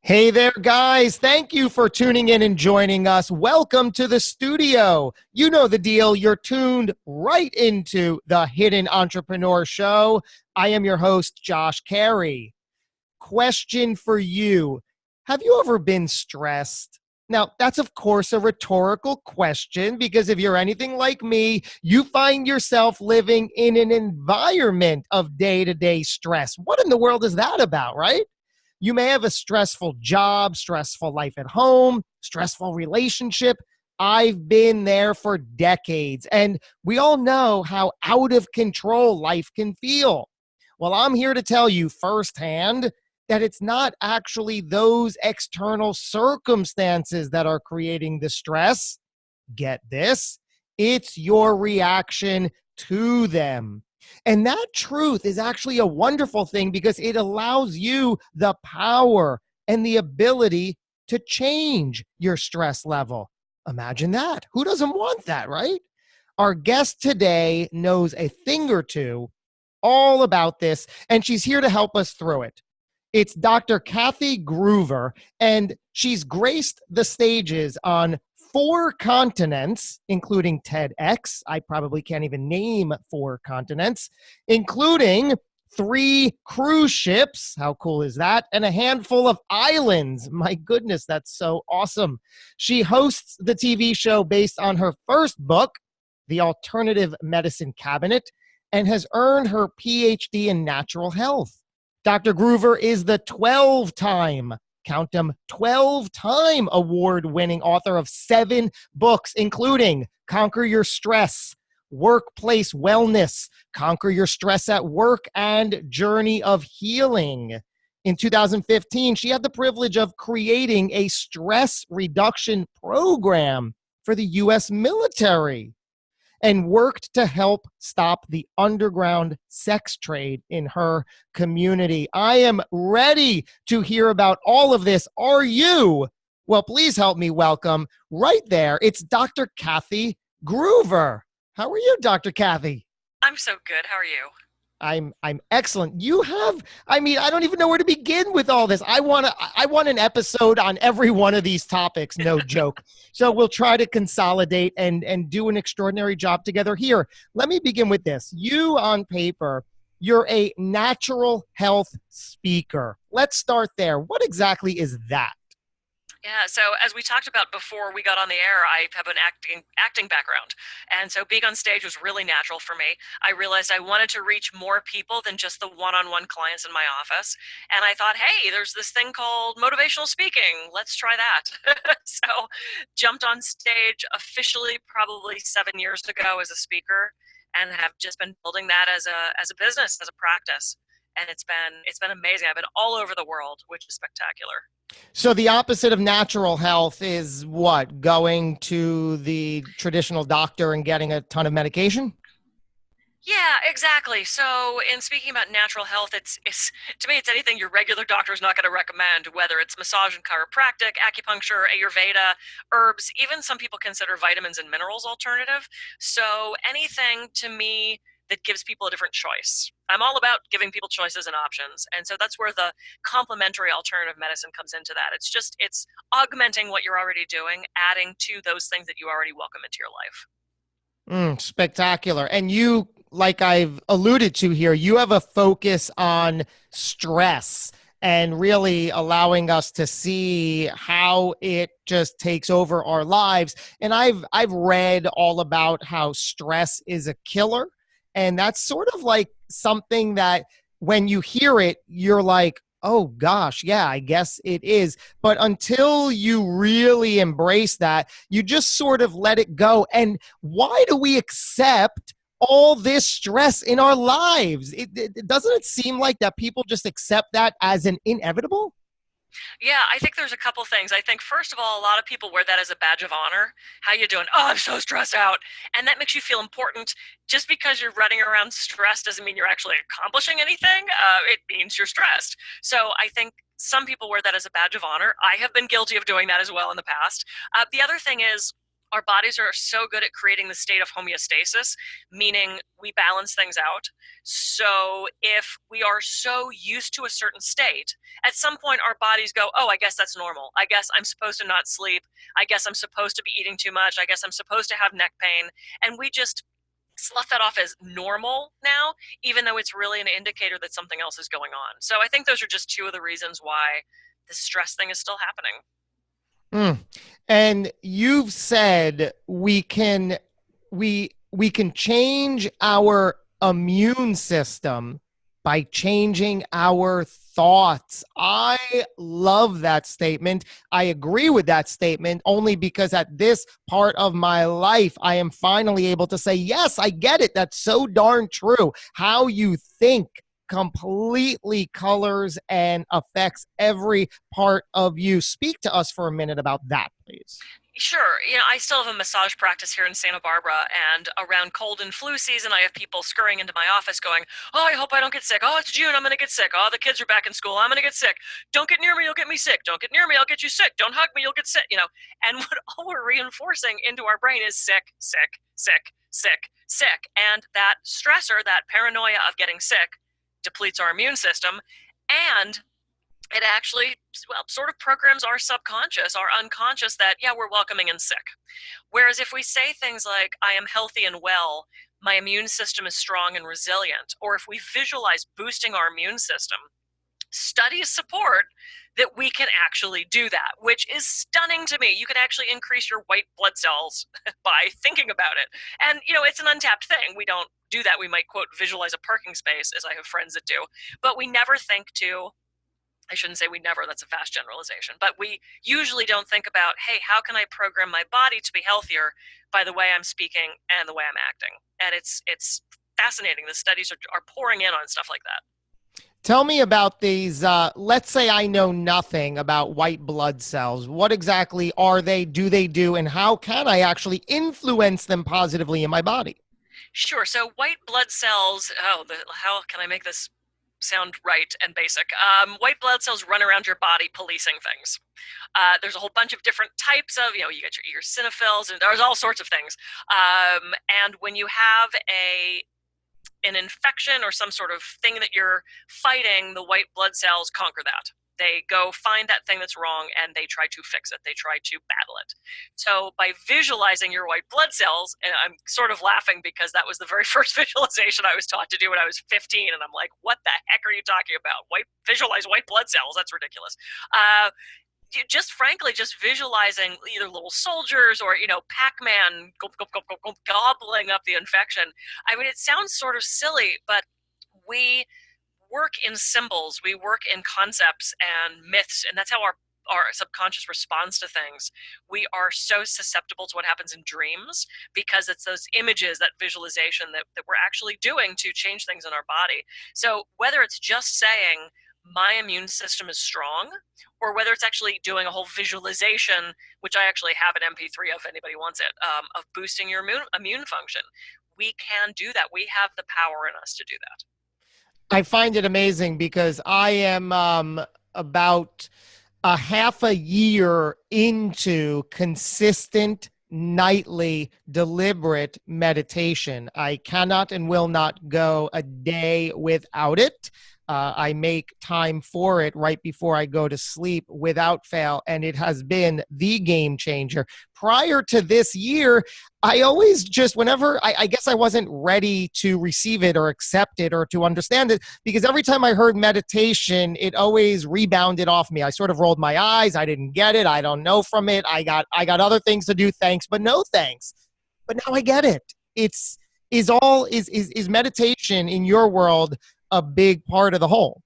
Hey there, guys. Thank you for tuning in and joining us. Welcome to the studio. You know the deal. You're tuned right into the Hidden Entrepreneur Show. I am your host, Josh Carey. Question for you. Have you ever been stressed? Now, that's of course a rhetorical question because if you're anything like me, you find yourself living in an environment of day-to-day stress. What in the world is that about, right? You may have a stressful job, stressful life at home, stressful relationship. I've been there for decades, and we all know how out of control life can feel. Well, I'm here to tell you firsthand that it's not actually those external circumstances that are creating the stress. Get this, it's your reaction to them. And that truth is actually a wonderful thing because it allows you the power and the ability to change your stress level. Imagine that. Who doesn't want that, right? Our guest today knows a thing or two all about this, and she's here to help us through it. It's Dr. Kathy Gruver, and she's graced the stages on 4 continents, including TEDx. I probably can't even name 4 continents, including 3 cruise ships. How cool is that? And a handful of islands. My goodness, that's so awesome. She hosts the TV show based on her first book, The Alternative Medicine Cabinet, and has earned her PhD in natural health. Dr. Gruver is the 12-time, count them, 12-time award-winning author of 7 books, including Conquer Your Stress, Workplace Wellness, Conquer Your Stress at Work, and Journey of Healing. In 2015, she had the privilege of creating a stress reduction program for the U.S. military and worked to help stop the underground sex trade in her community. I am ready to hear about all of this. Are you? Well, please help me welcome right there. It's Dr. Kathy Gruver. How are you, Dr. Kathy? I'm so good. How are you? I'm excellent. You have, I don't even know where to begin with all this. I want an episode on every one of these topics, no joke. So we'll try to consolidate and do an extraordinary job together here. Let me begin with this. You on paper, you're a natural health speaker. Let's start there. What exactly is that? Yeah, so as we talked about before we got on the air, I have an acting background. And so being on stage was really natural for me. I realized I wanted to reach more people than just the one-on-one clients in my office. And I thought, hey, there's this thing called motivational speaking. Let's try that. So jumped on stage officially probably 7 years ago as a speaker and have just been building that as a business, as a practice. And it's been amazing. I've been all over the world, which is spectacular. So the opposite of natural health is what? Going to the traditional doctor and getting a ton of medication? Yeah, exactly. So in speaking about natural health, it's to me, it's anything your regular doctor is not going to recommend, whether it's massage and chiropractic, acupuncture, Ayurveda, herbs, even some people consider vitamins and minerals alternative. So anything to me that gives people a different choice. I'm all about giving people choices and options. And so that's where the complementary alternative medicine comes into that. It's augmenting what you're already doing, adding to those things that you already welcome into your life. Spectacular. And you, like I've alluded to here, you have a focus on stress and really allowing us to see how it just takes over our lives. And I've read all about how stress is a killer. And that's sort of like something that when you hear it, you're like, oh gosh, yeah, I guess it is. But until you really embrace that, you just sort of let it go. And why do we accept all this stress in our lives? Doesn't it seem like that people just accept that as an inevitable? Yeah, I think there's a couple things. I think first of all, a lot of people wear that as a badge of honor. How you doing? Oh, I'm so stressed out. And that makes you feel important. Just because you're running around stressed doesn't mean you're actually accomplishing anything. It means you're stressed. So I think some people wear that as a badge of honor. I have been guilty of doing that as well in the past. The other thing is our bodies are so good at creating the state of homeostasis, meaning we balance things out. So if we are so used to a certain state, at some point our bodies go, oh, I guess that's normal. I guess I'm supposed to not sleep. I guess I'm supposed to be eating too much. I guess I'm supposed to have neck pain. And we just slough that off as normal now, even though it's really an indicator that something else is going on. So I think those are just two of the reasons why the stress thing is still happening. Mm. And you've said we can change our immune system by changing our thoughts. I love that statement. I agree with that statement only because at this part of my life, I am finally able to say, yes, I get it. That's so darn true. How you think completely colors and affects every part of you. Speak to us for a minute about that, please. Sure. I still have a massage practice here in Santa Barbara, and around cold and flu season, I have people scurrying into my office going, oh, I hope I don't get sick. Oh, it's June. I'm going to get sick. Oh, the kids are back in school. I'm going to get sick. Don't get near me. You'll get me sick. Don't get near me. I'll get you sick. Don't hug me. You'll get sick. And what all we're reinforcing into our brain is sick, sick, sick, sick, sick. And that stressor, that paranoia of getting sick, depletes our immune system. And it actually, well, sort of programs our subconscious, our unconscious that, yeah, we're welcoming in sick. Whereas if we say things like, I am healthy and well, my immune system is strong and resilient, or if we visualize boosting our immune system, studies support that we can actually do that, which is stunning to me. You can actually increase your white blood cells by thinking about it. And, it's an untapped thing. We don't do that. We might, quote, visualize a parking space, as I have friends that do, but we never think to, I shouldn't say we never, that's a fast generalization, but we usually don't think about, hey, how can I program my body to be healthier by the way I'm speaking and the way I'm acting? And it's fascinating. The studies are pouring in on stuff like that. Tell me about these. Let's say I know nothing about white blood cells. What exactly are they? Do they do? And how can I actually influence them positively in my body? Sure. So white blood cells, how can I make this sound right and basic? White blood cells run around your body policing things. There's a whole bunch of different types of, you get your eosinophils, and there's all sorts of things. And when you have an infection or some sort of thing that you're fighting, the white blood cells conquer that. They go find that thing that's wrong and they try to fix it. They try to battle it. So by visualizing your white blood cells, and I'm sort of laughing because that was the very first visualization I was taught to do when I was 15, and I'm like, what the heck are you talking about? Visualize white blood cells? That's ridiculous. Just visualizing either little soldiers or Pac-Man gobbling up the infection. I mean, it sounds sort of silly, but we work in symbols, we work in concepts and myths, and that's how our subconscious responds to things. We are so susceptible to what happens in dreams because it's those images, that visualization that we're actually doing to change things in our body. So whether it's just saying my immune system is strong, or whether it's actually doing a whole visualization, which I actually have an MP3 of if anybody wants it, of boosting your immune function, we can do that. We have the power in us to do that. I find it amazing because I am about a half a year into consistent nightly deliberate meditation. I cannot and will not go a day without it. I make time for it right before I go to sleep without fail, and it has been the game changer. Prior to this year, I always just, whenever, I guess I wasn't ready to receive it or accept it or to understand it, because every time I heard meditation, it always rebounded off me. I sort of rolled my eyes. I didn't get it. I don't know from it. I got other things to do. Thanks, but no thanks. But now I get it. Is meditation in your world a big part of the whole?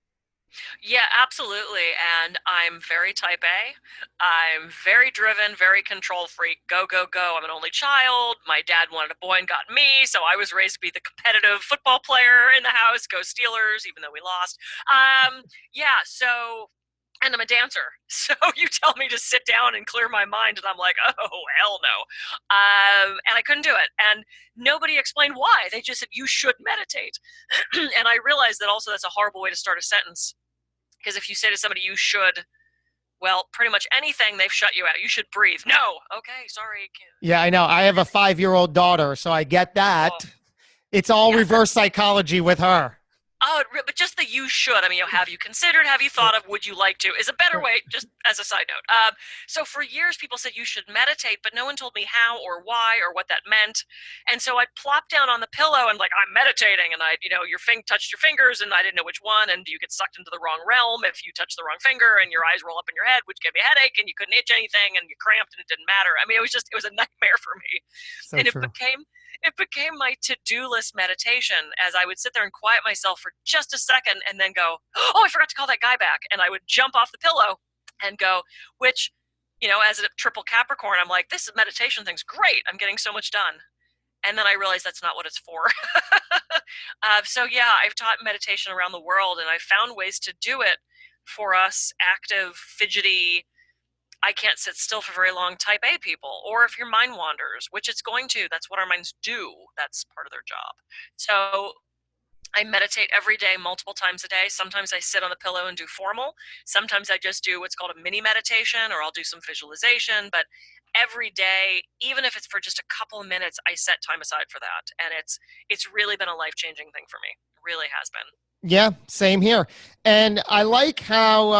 Yeah, absolutely. And I'm very type A. I'm very driven, very control freak. Go, go, go. I'm an only child. My dad wanted a boy and got me. So I was raised to be the competitive football player in the house. Go Steelers, even though we lost. Yeah, so, and I'm a dancer. So you tell me to sit down and clear my mind, and I'm like, oh, hell no. And I couldn't do it. And nobody explained why. They just said, you should meditate. And I realized that also that's a horrible way to start a sentence. Because if you say to somebody, you should Well, pretty much anything, they've shut you out. You should breathe. No. Okay, sorry. Yeah, I know. I have a 5-year-old daughter, so I get Oh, that. It's all yeah. reverse psychology with her. Oh, but just the you should. I mean, have you considered, have you thought of, would you like to, is a better way, just as a side note. So for years, people said you should meditate, but no one told me how or why or what that meant. And so I'd plop down on the pillow and like, I'm meditating. And touched your fingers and I didn't know which one. And you get sucked into the wrong realm if you touch the wrong finger and your eyes roll up in your head, which gave me a headache and you couldn't itch anything and you cramped and it didn't matter. I mean, it was a nightmare for me. So And true. it became my to-do list meditation as I would sit there and quiet myself for just a second and then go, oh, I forgot to call that guy back. And I would jump off the pillow and go, which, as a triple Capricorn, I'm like, this meditation thing's great. I'm getting so much done. And then I realized that's not what it's for. So yeah, I've taught meditation around the world and I've found ways to do it for us active, fidgety, I can't sit still for very long type A people, or if your mind wanders, which it's going to, that's what our minds do. That's part of their job. So I meditate every day, multiple times a day. Sometimes I sit on the pillow and do formal. Sometimes I just do what's called a mini meditation, or I'll do some visualization. But every day, even if it's for just a couple of minutes, I set time aside for that. And it's really been a life-changing thing for me. It really has been. Yeah, same here. And I like how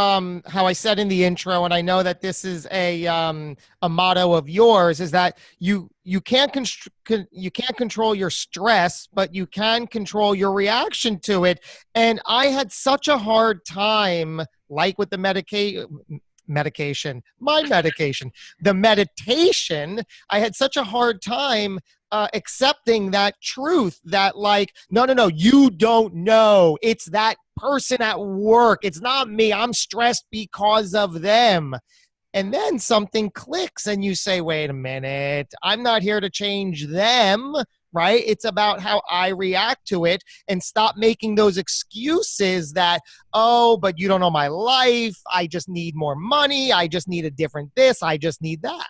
I said in the intro, and I know that this is a motto of yours, is that you can't control your stress, but you can control your reaction to it. And I had such a hard time, like with the the meditation, I had such a hard time accepting that truth that like, no, you don't know. It's that person at work. It's not me. I'm stressed because of them. And then something clicks and you say, wait a minute, I'm not here to change them, right? It's about how I react to it, and stop making those excuses that, oh, but you don't know my life. I just need more money. I just need a different this. I just need that.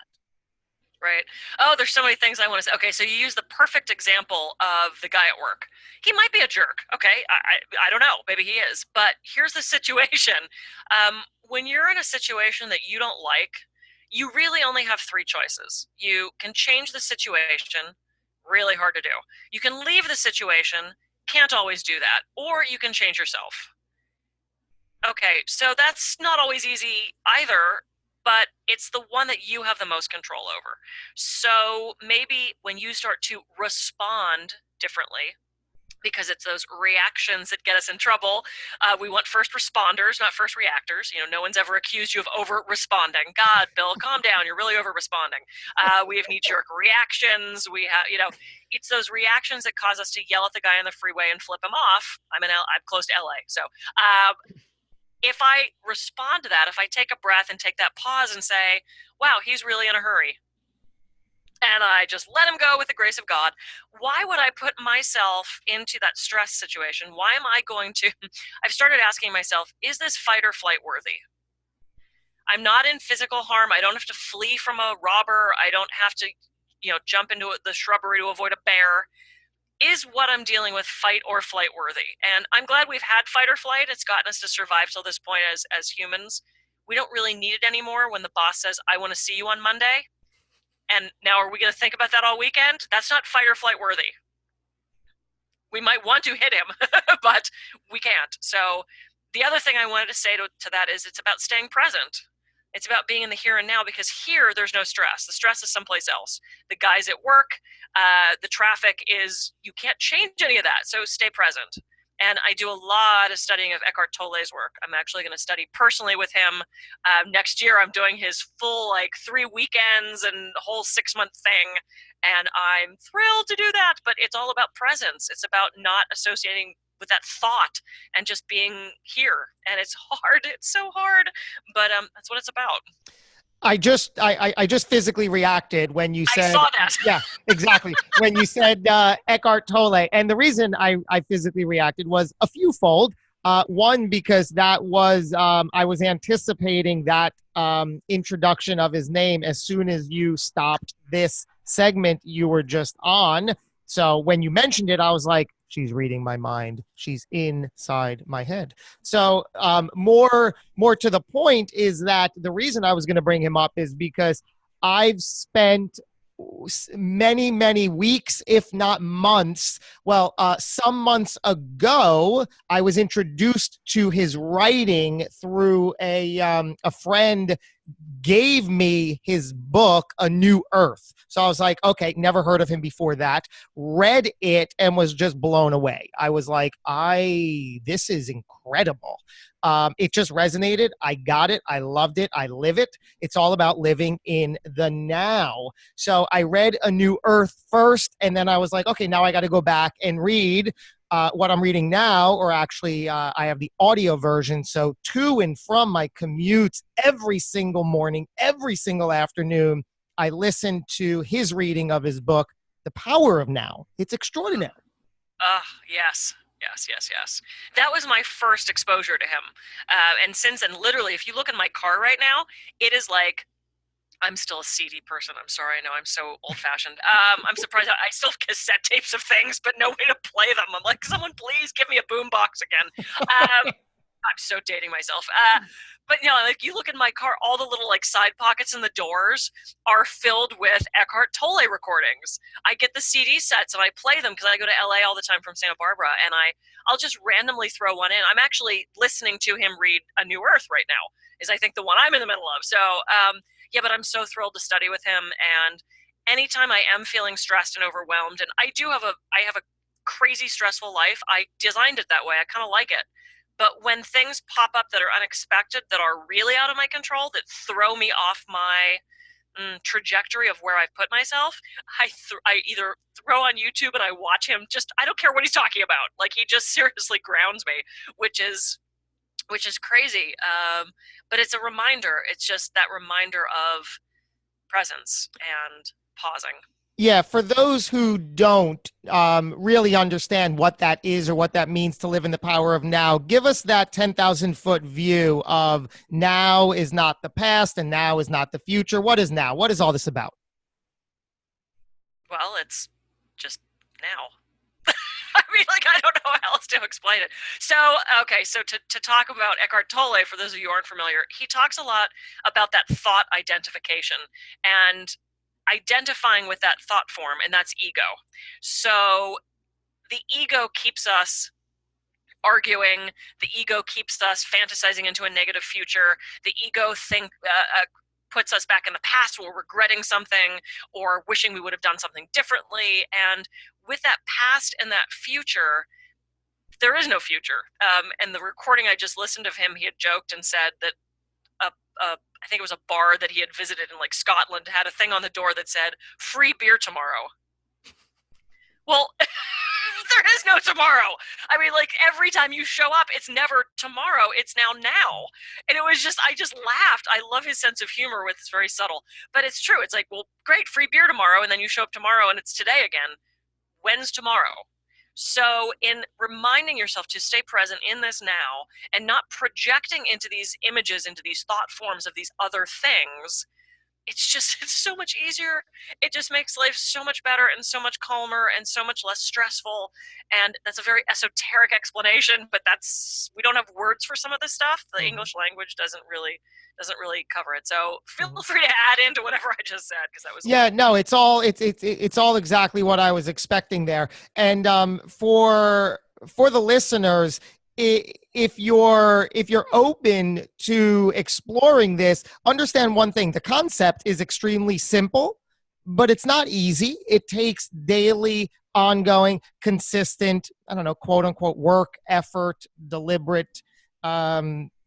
Right. Oh, there's so many things I want to say. Okay, so you use the perfect example of the guy at work. He might be a jerk. Okay, I don't know. Maybe he is. But here's the situation. When you're in a situation that you don't like, you really only have three choices. You can change the situation, really hard to do. You can leave the situation, can't always do that. Or you can change yourself. Okay, so that's not always easy either, but it's the one that you have the most control over. So maybe when you start to respond differently, because it's those reactions that get us in trouble. We want first responders, not first reactors. No one's ever accused you of over responding. God, Bill, calm down. You're really over responding. We have knee-jerk reactions. We have, it's those reactions that cause us to yell at the guy on the freeway and flip him off. I'm close to LA, so. If I respond to that, if I take a breath and take that pause and say, wow, he's really in a hurry, and I just let him go with the grace of God, why would I put myself into that stress situation? Why am I going to, I've started asking myself, is this fight or flight worthy? I'm not in physical harm. I don't have to flee from a robber. I don't have to, jump into the shrubbery to avoid a bear. Is what I'm dealing with fight or flight worthy? And I'm glad we've had fight or flight. It's gotten us to survive till this point as humans. We don't really need it anymore when the boss says, I want to see you on Monday. And now are we going to think about that all weekend? That's not fight or flight worthy. We might want to hit him, but we can't. So the other thing I wanted to say to that is it's about staying present. It's about being in the here and now, because here there's no stress. The stress is someplace else. The guys at work, the traffic is, you can't change any of that. So stay present. And I do a lot of studying of Eckhart Tolle's work. I'm actually going to study personally with him. Next year, I'm doing his full 3 weekends and whole 6-month thing. And I'm thrilled to do that. But it's all about presence. It's about not associating with that thought and just being here. And it's hard. It's so hard. But that's what it's about. I just physically reacted when you said, I saw that. Yeah, exactly. When you said Eckhart Tolle. And the reason I physically reacted was a fewfold. One, because that was, I was anticipating that introduction of his name as soon as you stopped this segment you were just on. So when you mentioned it, I was like, she's reading my mind. She's inside my head. So more to the point is that the reason I was going to bring him up is because I've spent many weeks, if not months. Well, some months ago, I was introduced to his writing through a friend gave me his book, A New Earth. So I was like, okay, never heard of him before that. Read it and was just blown away. I was like, this is incredible. It just resonated. I got it. I loved it. I live it. It's all about living in the now. So I read A New Earth first, and then I was like, okay, now I got to go back and read what I'm reading now, or actually I have the audio version. So to and from my commutes every single morning, every single afternoon, I listen to his reading of his book, The Power of Now. It's extraordinary. Yes. Yes. That was my first exposure to him. And since then, literally, if you look in my car right now, it is like, I'm still a CD person. I'm sorry. I know I'm so old-fashioned. I'm surprised. I still have cassette tapes of things, but no way to play them. I'm like, someone please give me a boombox again. I'm so dating myself. But like you look in my car, all the little like side pockets in the doors are filled with Eckhart Tolle recordings. I get the CD sets and I play them because I go to LA all the time from Santa Barbara, and I'll just randomly throw one in. I'm actually listening to him read A New Earth right now, is I think the one I'm in the middle of. So yeah, but I'm so thrilled to study with him. And anytime I am feeling stressed and overwhelmed, and I have a crazy stressful life. I designed it that way. I kind of like it. But when things pop up that are unexpected, that are really out of my control, that throw me off my trajectory of where I've put myself, I either throw on YouTube and I watch him. I don't care what he's talking about. Like, he just seriously grounds me, which is crazy. But it's a reminder. It's just that reminder of presence and pausing. Yeah, for those who don't really understand what that is or what that means to live in the power of now, give us that 10,000-foot view of now is not the past and now is not the future. What is now? What is all this about? Well, it's just now. I mean, like, I don't know how else to explain it. So, okay, so to talk about Eckhart Tolle, for those of you who aren't familiar, he talks a lot about that thought identification and identifying with that thought form, and that's ego. So the ego keeps us arguing. The ego keeps us fantasizing into a negative future. The ego puts us back in the past where we're regretting something or wishing we would have done something differently. And with that past and that future, there is no future. And the recording I just listened of him, he had joked and said that I think it was a bar that he had visited in like Scotland had a thing on the door that said, "Free beer tomorrow." Well, there is no tomorrow. I mean, like, every time you show up, it's never tomorrow. It's now. And it was I just laughed. I love his sense of humor. It's very subtle, but it's true. It's like, well, great, free beer tomorrow. And then you show up tomorrow and it's today again. When's tomorrow? So in reminding yourself to stay present in this now and not projecting into these images, into these thought forms of these other things, it's so much easier. It just makes life so much better and so much calmer and so much less stressful. And that's a very esoteric explanation, but we don't have words for some of this stuff. The English language doesn't really cover it. So feel free to add into whatever I just said, because that was no, it's all exactly what I was expecting there. And for the listeners, if you're open to exploring this, understand one thing: the concept is extremely simple, but it's not easy. It takes daily, ongoing, consistent, quote unquote, work, effort, deliberate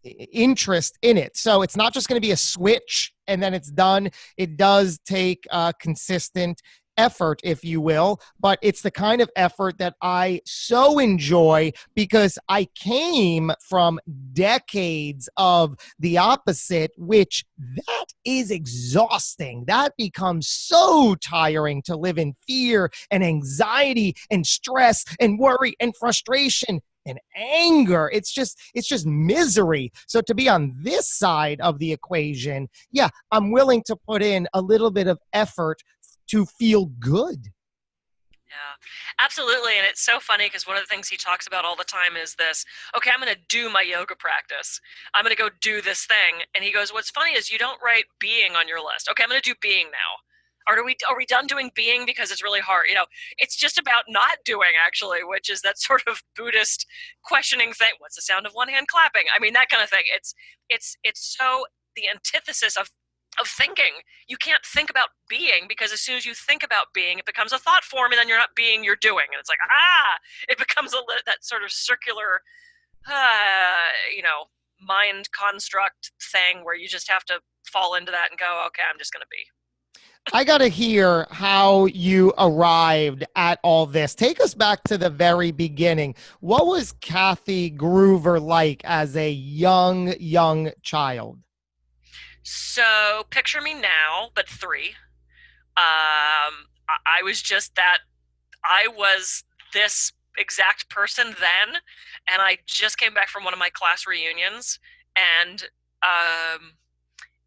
interest in it. So it's not just going to be a switch and then it's done. It does take consistent effort, if you will, but it's the kind of effort that I so enjoy because I came from decades of the opposite, which that is exhausting. That becomes so tiring to live in fear and anxiety and stress and worry and frustration and anger. It's just misery. So to be on this side of the equation, yeah, I'm willing to put in a little bit of effort to feel good. Yeah, absolutely. And it's so funny because one of the things he talks about all the time is this, okay, I'm going to do my yoga practice. I'm going to go do this thing. And he goes, what's funny is you don't write being on your list. Okay, I'm going to do being now. Are we done doing being because it's really hard? It's just about not doing actually, which is that sort of Buddhist questioning thing. What's the sound of one hand clapping? I mean, that kind of thing. It's so the antithesis of thinking. You can't think about being because as soon as you think about being, it becomes a thought form, and then you're not being, you're doing, and it's like it becomes that sort of circular, uh, you know, mind construct thing where you just have to fall into that and go, okay, I'm just going to be. I got to hear how you arrived at all this. Take us back to the very beginning. What was Kathy Gruver like as a young child? So picture me now, but three. I was just that. I was this exact person then, and I just came back from one of my class reunions, and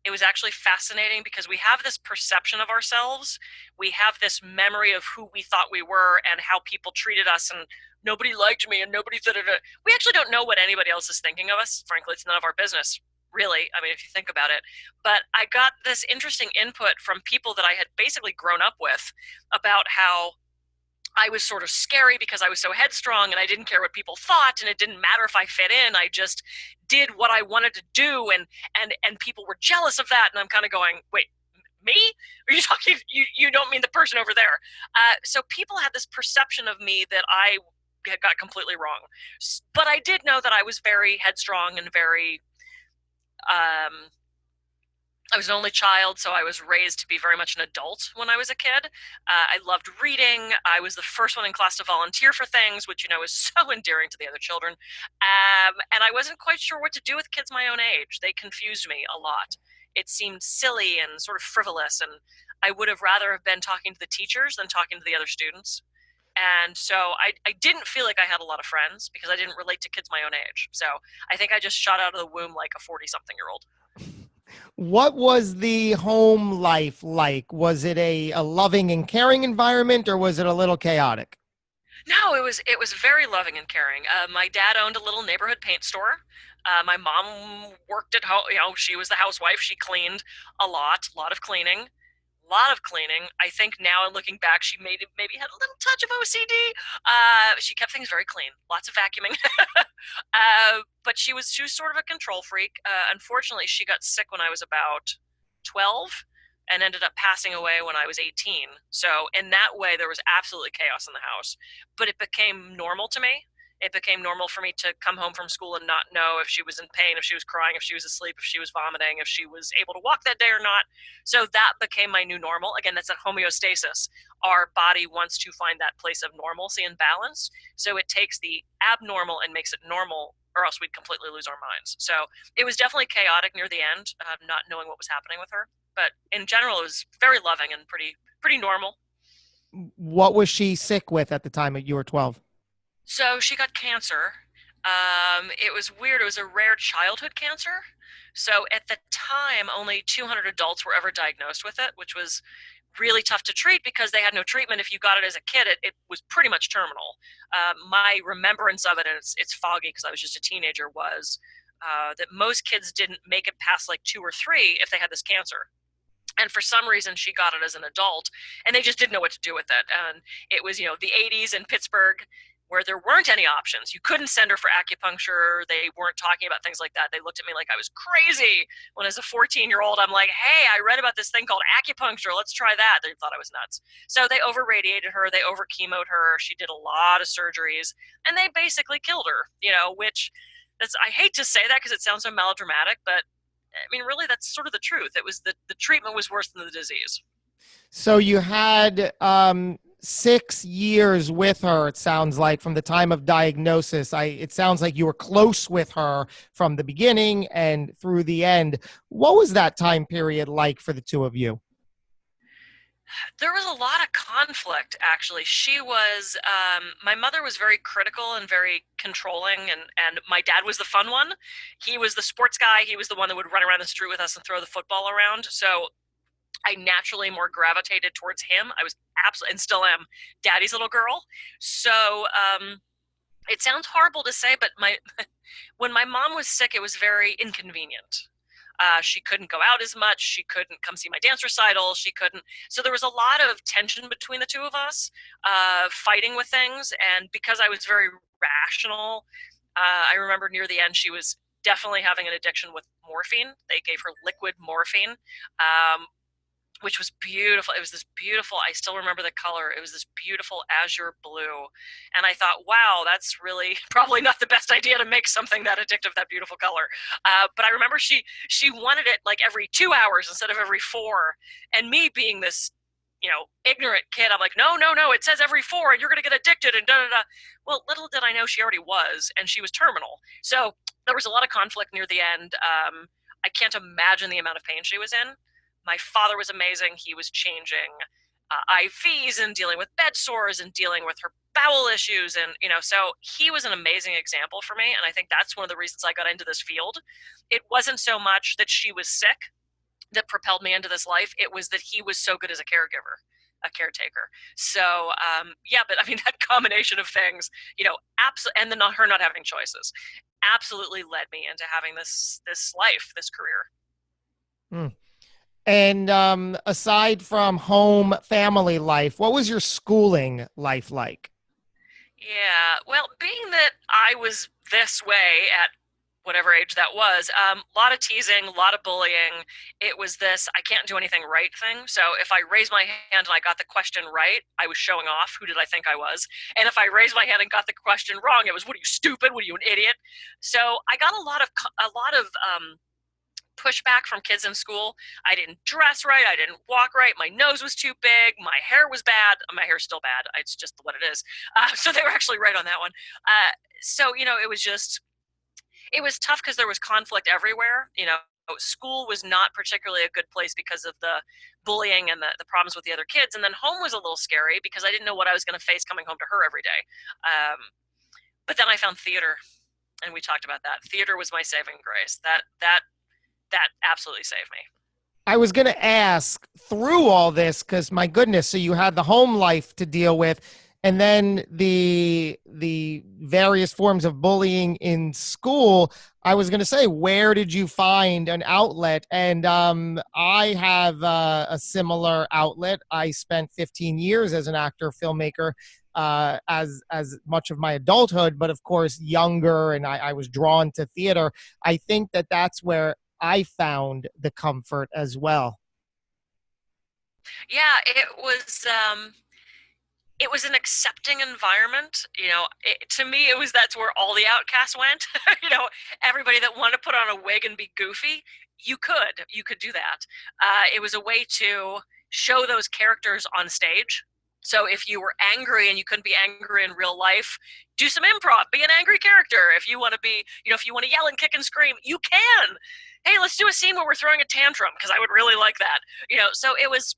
it was actually fascinating because we have this perception of ourselves. We have this memory of who we thought we were and how people treated us, and nobody liked me and nobody did it. We actually don't know what anybody else is thinking of us. Frankly, it's none of our business, really. I mean, if you think about it. But I got this interesting input from people that I had basically grown up with about how I was sort of scary because I was so headstrong and I didn't care what people thought, and it didn't matter if I fit in. I just did what I wanted to do, and people were jealous of that. And I'm kind of going, wait, me? Are you talking? You don't mean the person over there? So people had this perception of me that I got completely wrong. But I did know that I was very headstrong and very I was an only child, so I was raised to be very much an adult when I was a kid. I loved reading. I was the first one in class to volunteer for things, which, is so endearing to the other children. And I wasn't quite sure what to do with kids my own age. They confused me a lot. It seemed silly and sort of frivolous, and I would have rather have been talking to the teachers than talking to the other students. And so I didn't feel like I had a lot of friends because I didn't relate to kids my own age. So I think I just shot out of the womb like a 40-something-year-old. What was the home life like? Was it a loving and caring environment, or was it a little chaotic? No, it was very loving and caring. My dad owned a little neighborhood paint store. My mom worked at home. She was the housewife. She cleaned a lot of cleaning, I think now, looking back, she maybe had a little touch of OCD. She kept things very clean, lots of vacuuming. But she was sort of a control freak. Unfortunately, she got sick when I was about 12 and ended up passing away when I was 18. So in that way, there was absolutely chaos in the house. But it became normal to me. It became normal for me to come home from school and not know if she was in pain, if she was crying, if she was asleep, if she was vomiting, if she was able to walk that day or not. So that became my new normal. Again, that's that homeostasis. Our body wants to find that place of normalcy and balance. So it takes the abnormal and makes it normal, or else we'd completely lose our minds. So it was definitely chaotic near the end, not knowing what was happening with her. But in general, it was very loving and pretty normal. What was she sick with at the time that you were 12? So she got cancer. It was weird. It was a rare childhood cancer. So at the time, only 200 adults were ever diagnosed with it, which was really tough to treat because they had no treatment. If you got it as a kid, it was pretty much terminal. My remembrance of it, and it's foggy because I was just a teenager, was that most kids didn't make it past like 2 or 3 if they had this cancer. And for some reason, she got it as an adult, and they just didn't know what to do with it. And it was, the 80s in Pittsburgh, where there weren't any options. You couldn't send her for acupuncture. They weren't talking about things like that. They looked at me like I was crazy when, as a 14-year-old, I'm like, hey, I read about this thing called acupuncture. Let's try that. They thought I was nuts. So they over-radiated her. They over-chemoed her. She did a lot of surgeries, and they basically killed her, which I hate to say that because it sounds so melodramatic, but I mean, really, that's sort of the truth. It was the treatment was worse than the disease. So you had 6 years with her, it sounds like, from the time of diagnosis. It sounds like you were close with her from the beginning and through the end. What was that time period like for the two of you? There was a lot of conflict, actually. My mother was very critical and very controlling, and my dad was the fun one. He was the sports guy. He was the one that would run around the street with us and throw the football around. So I naturally more gravitated towards him. I was absolutely, and still am, daddy's little girl. So it sounds horrible to say, but when my mom was sick, it was very inconvenient. She couldn't go out as much. She couldn't come see my dance recital. She couldn't. So there was a lot of tension between the two of us, fighting with things. And because I was very rational, I remember near the end, she was definitely having an addiction with morphine. They gave her liquid morphine, which was beautiful. It was this beautiful, I still remember the color. It was this beautiful azure blue. And I thought, wow, that's really probably not the best idea to make something that addictive, that beautiful color. But I remember she wanted it like every 2 hours instead of every 4. And me being this, ignorant kid, I'm like, no, it says every 4 and you're going to get addicted and da da da. Well, little did I know she already was, and she was terminal. So there was a lot of conflict near the end. I can't imagine the amount of pain she was in. My father was amazing. He was changing IVs and dealing with bed sores and dealing with her bowel issues. And, so he was an amazing example for me. And I think that's one of the reasons I got into this field. It wasn't so much that she was sick that propelled me into this life. It was that he was so good as a caregiver, a caretaker. So, but I mean, that combination of things, and then her not having choices absolutely led me into having this life, this career. Hmm. And aside from home family life, what was your schooling life like? Yeah, well, being that I was this way at whatever age that was, a lot of teasing, a lot of bullying. It was this I can't do anything right thing. So if I raised my hand and I got the question right, I was showing off. Who did I think I was? And if I raised my hand and got the question wrong, it was, what are you, stupid? What are you, an idiot? So I got a lot of pushback from kids in school. I didn't dress right. I didn't walk right. My nose was too big. My hair was bad. My hair's still bad. It's just what it is. So they were actually right on that one. So, it was tough because there was conflict everywhere. School was not particularly a good place because of the bullying and the problems with the other kids. And then home was a little scary because I didn't know what I was going to face coming home to her every day. But then I found theater, and we talked about that. Theater was my saving grace. That absolutely saved me. I was going to ask through all this, because my goodness, so you had the home life to deal with, and then the various forms of bullying in school. I was going to say, where did you find an outlet? And I have a similar outlet. I spent 15 years as an actor, filmmaker, as much of my adulthood, but of course younger, and I was drawn to theater. I think that's where I found the comfort as well. Yeah, it was an accepting environment. To me, it was that's where all the outcasts went. Everybody that wanted to put on a wig and be goofy, you could do that. It was a way to show those characters on stage. So if you were angry and you couldn't be angry in real life, do some improv, be an angry character. If you want to be, if you want to yell and kick and scream, you can. Hey, let's do a scene where we're throwing a tantrum because I would really like that. So it was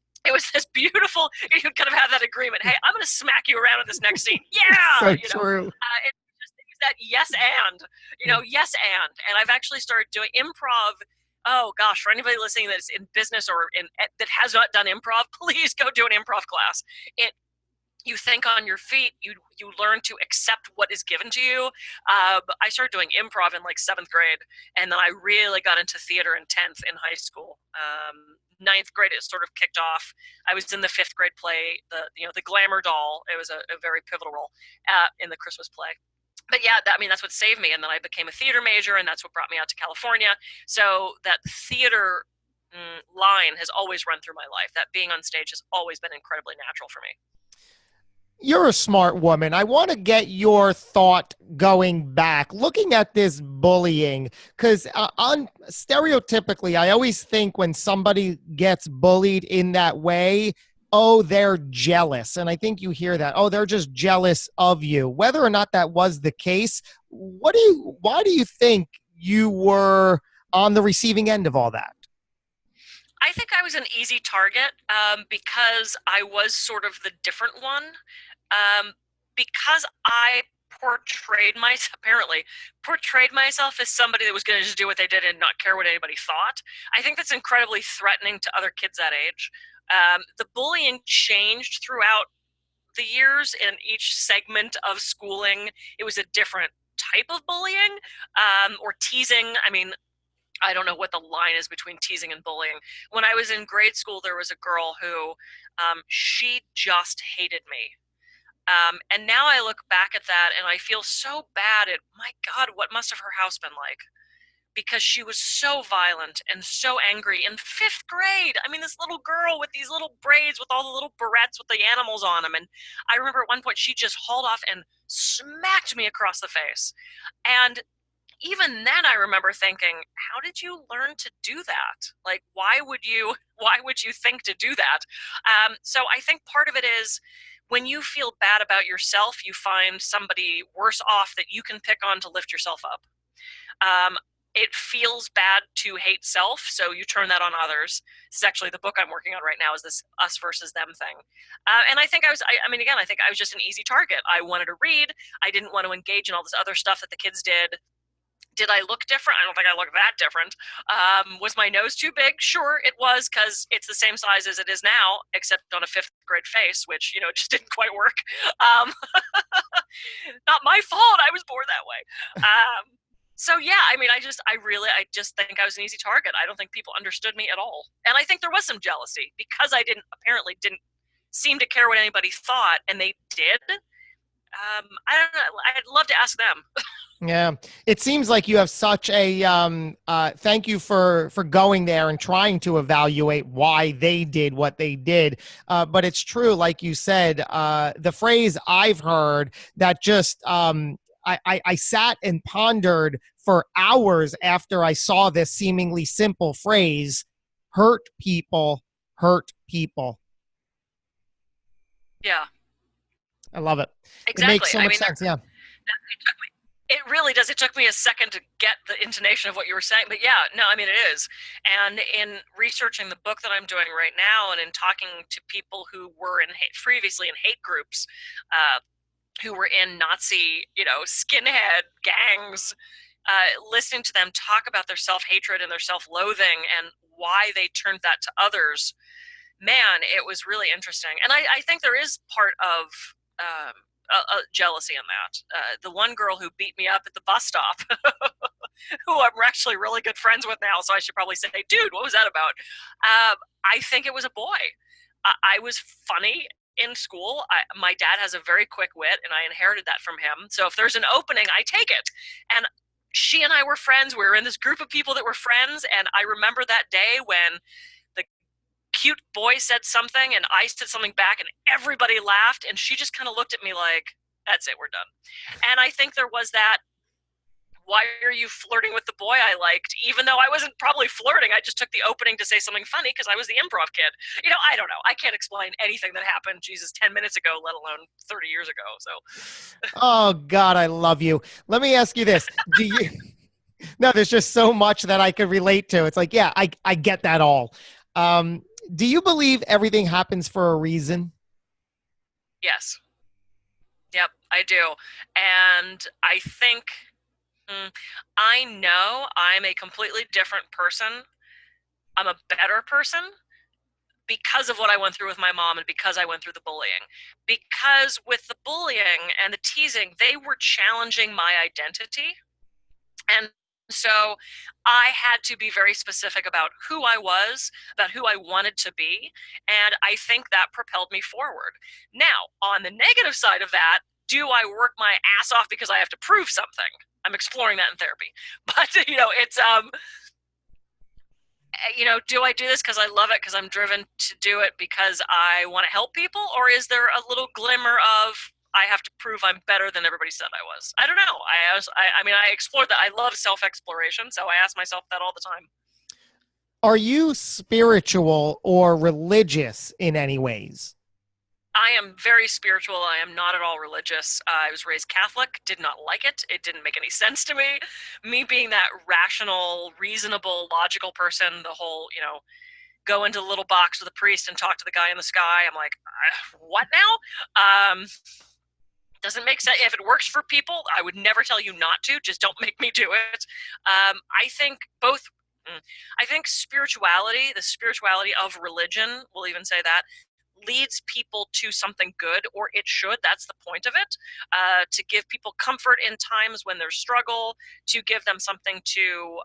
this beautiful, you kind of have that agreement. Hey, I'm going to smack you around in this next scene. Yeah. So true. It was that yes and, yes and I've actually started doing improv. Oh gosh, for anybody listening that's in business or that has not done improv, please go do an improv class. You think on your feet, you learn to accept what is given to you. I started doing improv in like 7th grade, and then I really got into theater in 10th in high school. 9th grade, it sort of kicked off. I was in the 5th grade play, the Glamour Doll. It was a very pivotal role in the Christmas play. But yeah, that's what saved me. And then I became a theater major, and that's what brought me out to California. So that theater line has always run through my life. That being on stage has always been incredibly natural for me. You're a smart woman. I want to get your thought going back, looking at this bullying, because on stereotypically, I always think when somebody gets bullied in that way, oh, they're jealous. And I think you hear that. Oh, they're just jealous of you. Whether or not that was the case, why do you think you were on the receiving end of all that? I think I was an easy target because I was sort of the different one. Because I portrayed myself as somebody that was going to just do what they did and not care what anybody thought. I think that's incredibly threatening to other kids that age. The bullying changed throughout the years. In each segment of schooling, it was a different type of bullying, or teasing. I mean, I don't know what the line is between teasing and bullying. When I was in grade school, there was a girl who, she just hated me. And now I look back at that and I feel so bad at, my God, what must have her house been like? Because she was so violent and so angry in fifth grade. I mean, this little girl with these little braids with all the little barrettes with the animals on them. And I remember at one point she just hauled off and smacked me across the face. And even then I remember thinking, how did you learn to do that? Like, why would you think to do that? So I think part of it is, when you feel bad about yourself, you find somebody worse off that you can pick on to lift yourself up. It feels bad to hate self, so you turn that on others. This is actually the book I'm working on right now, is this us versus them thing. And I think I think I was just an easy target. I wanted to read. I didn't want to engage in all this other stuff that the kids did. Did I look different? I don't think I look that different. Was my nose too big? Sure, it was, because it's the same size as it is now, except on a fifth grade face, which, just didn't quite work. Not my fault. I was born that way. So yeah, I mean, I just think I was an easy target. I don't think people understood me at all. And I think there was some jealousy because I apparently didn't seem to care what anybody thought, and they did. I don't know. I'd love to ask them. Yeah, it seems like you have such a thank you for going there and trying to evaluate why they did what they did. But it's true, like you said, the phrase I've heard that just I sat and pondered for hours after I saw this seemingly simple phrase: hurt people, hurt people. Yeah, I love it. exactly. It makes so much sense. Yeah. It really does. It took me a second to get the intonation of what you were saying, but yeah, no, I mean, it is. And in researching the book that I'm doing right now, and in talking to people who were previously in hate groups, who were in Nazi, skinhead gangs, listening to them talk about their self-hatred and their self-loathing and why they turned that to others, man, it was really interesting. And I think there is part of jealousy in that. The one girl who beat me up at the bus stop, who I'm actually really good friends with now, so I should probably say, dude, what was that about? I think it was a boy. I was funny in school. My dad has a very quick wit, and I inherited that from him. So if there's an opening, I take it. And she and I were friends. We were in this group of people that were friends, and I remember that day when the cute boy said something and I said something back and everybody laughed, and she just kind of looked at me like, that's it, we're done. And I think there was that, why are you flirting with the boy I liked? Even though I wasn't probably flirting, I just took the opening to say something funny because I was the improv kid. I don't know. I can't explain anything that happened, 10 minutes ago, let alone 30 years ago. So. Oh God, I love you. Let me ask you this. Do you, no, there's just so much that I could relate to. It's like, yeah, I get that all. Do you believe everything happens for a reason? Yes. Yep, I do. And I think, I know I'm a completely different person. I'm a better person because of what I went through with my mom and because I went through the bullying. Because with the bullying and the teasing, they were challenging my identity. And so I had to be very specific about who I was, about who I wanted to be. And I think that propelled me forward. Now, on the negative side of that, do I work my ass off because I have to prove something? I'm exploring that in therapy. But, it's, do I do this because I love it, because I'm driven to do it because I want to help people? Or is there a little glimmer of, I have to prove I'm better than everybody said I was? I don't know. I explored that. I love self-exploration, so I ask myself that all the time. Are you spiritual or religious in any ways? I am very spiritual. I am not at all religious. I was raised Catholic, did not like it. It didn't make any sense to me. Me being that rational, reasonable, logical person, the whole, go into the little box with a priest and talk to the guy in the sky. I'm like, what now? Doesn't make sense. If it works for people, I would never tell you not to. Just don't make me do it. I think both. I think spirituality, the spirituality of religion, we'll even say that, leads people to something good, or it should. That's the point of it. To give people comfort in times when there's struggle, to give them something to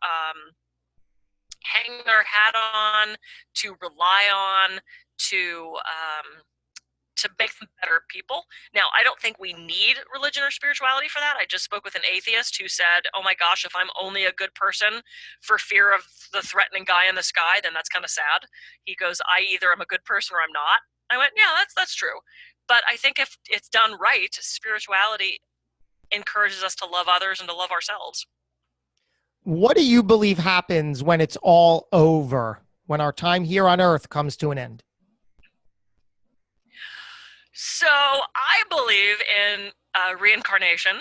hang their hat on, to rely on, to make them better people. Now, I don't think we need religion or spirituality for that. I just spoke with an atheist who said, oh my gosh, if I'm only a good person for fear of the threatening guy in the sky, then that's kind of sad. He goes, I either am a good person or I'm not. I went, yeah, that's true. But I think if it's done right, spirituality encourages us to love others and to love ourselves. What do you believe happens when it's all over, when our time here on Earth comes to an end? So I believe in reincarnation.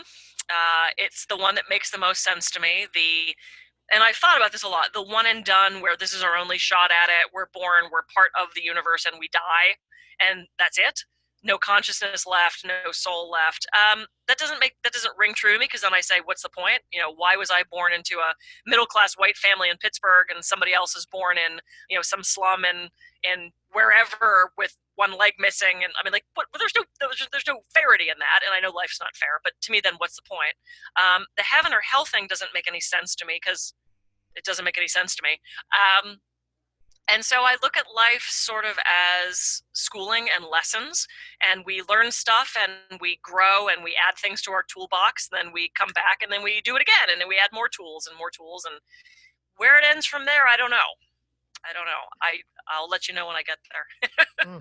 It's the one that makes the most sense to me. And I've thought about this a lot. The one and done, where this is our only shot at it. We're born, we're part of the universe, and we die, and that's it. No consciousness left, no soul left. That doesn't ring true to me, because then I say, what's the point? Why was I born into a middle class white family in Pittsburgh, and somebody else is born in some slum in wherever with one leg missing? And I mean, like, what? There's no fairity in that, and I know life's not fair, but to me, then what's the point? The heaven or hell thing doesn't make any sense to me, because it doesn't make any sense to me. And so I look at life sort of as schooling and lessons, and we learn stuff and we grow and we add things to our toolbox, then we come back and then we do it again, and then we add more tools, and where it ends from there, I don't know. I'll let you know when I get there.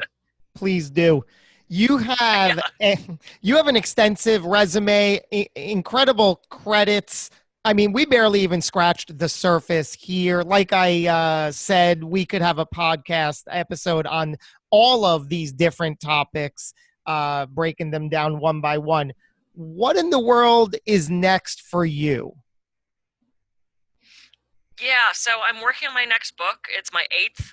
Please do. You have an extensive resume, incredible credits. I mean, we barely even scratched the surface here. Like I said, we could have a podcast episode on all of these different topics, breaking them down one by one. What in the world is next for you? Yeah, so I'm working on my next book. It's my 8th,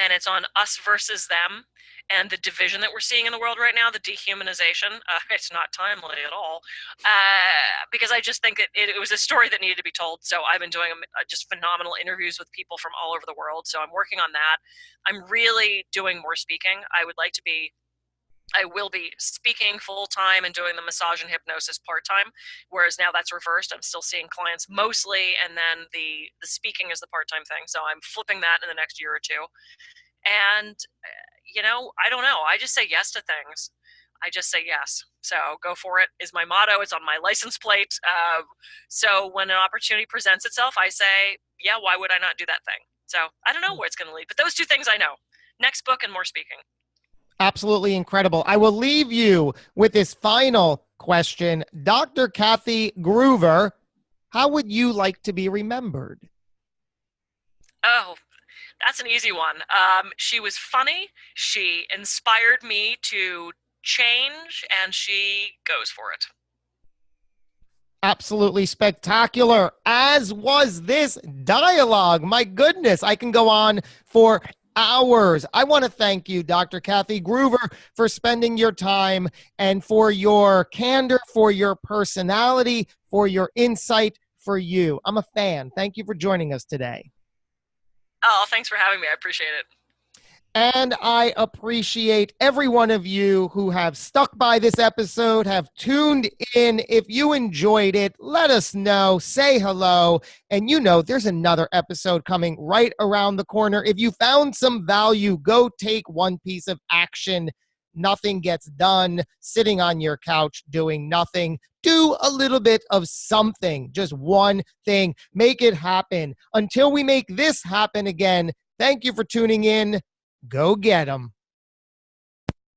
and it's on us versus them and the division that we're seeing in the world right now, the dehumanization. It's not timely at all, because I just think it was a story that needed to be told. So I've been doing just phenomenal interviews with people from all over the world. So I'm working on that. I'm really doing more speaking. I will be speaking full-time and doing the massage and hypnosis part-time, whereas now that's reversed. I'm still seeing clients mostly, and then the speaking is the part-time thing. So I'm flipping that in the next year or two. And, I don't know. I just say yes to things. I just say yes. So go for it is my motto. It's on my license plate. So when an opportunity presents itself, I say, yeah, why would I not do that thing? So I don't know where it's going to lead, but those 2 things I know. Next book and more speaking. Absolutely incredible. I will leave you with this final question. Dr. Kathy Gruver, how would you like to be remembered? Oh, that's an easy one. She was funny. She inspired me to change, and she goes for it. Absolutely spectacular, as was this dialogue. My goodness, I can go on for hours. I want to thank you, Dr. Kathy Gruver, for spending your time and for your candor, for your personality, for your insight, for you. I'm a fan. Thank you for joining us today. Oh, thanks for having me. I appreciate it. And I appreciate every one of you who have stuck by this episode, have tuned in. If you enjoyed it, let us know, say hello. And there's another episode coming right around the corner. If you found some value, go take one piece of action. Nothing gets done sitting on your couch doing nothing. Do a little bit of something, just one thing. Make it happen. Until we make this happen again, thank you for tuning in. Go get 'em.